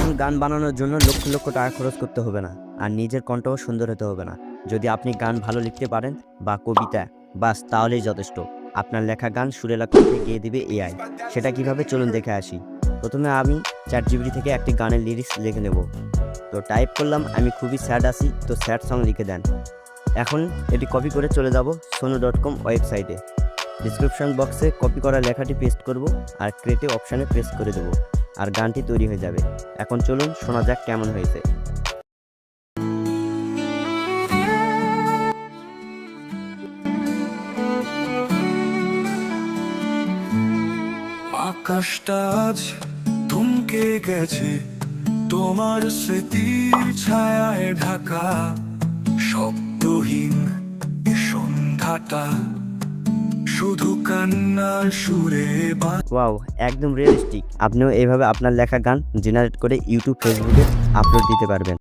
এখন গান বানানোর জন্য লক্ষ লক্ষ টাকা খরচ করতে হবে না, আর নিজের কণ্ঠও সুন্দর হতে হবে না। যদি আপনি গান ভালো লিখতে পারেন বা কবিতা, বাস তাহলেই যথেষ্ট। আপনার লেখা গান সুরেলা কণ্ঠে গেয়ে দিবে এআই। সেটা কিভাবে চলুন দেখে আসি। প্রথমে আমি চ্যাটজিপিটি থেকে একটি গানের লিরিক্স লিখে নেব। তো টাইপ করলাম আমি খুবই স্যাড আছি, তো স্যাড সং লিখে দেন। এখন এটি কপি করে চলে যাব sono.com ওয়েবসাইটে। ডিসক্রিপশন বক্সে কপি করা লেখাটি পেস্ট করব আর ক্রিয়েটিভ অপশানে প্রেস করে দেব, আর গানটি তৈরি হয়ে যাবে। এখন চলুন শোনা যাক কেমন হয়েছে। আকাশটা আজ থমকে গেছে, তোমার স্মৃতির ছায়ায় ঢাকা, শব্দহীন এ সন্ধ্যাটা শুধু কান্নার সুরে ওয়াও, একদম রিয়েলিস্টিক। আপনিও এইভাবে আপনার লেখা গান জেনারেট করে ইউটিউব, ফেসবুকে আপলোড দিতে পারবেন।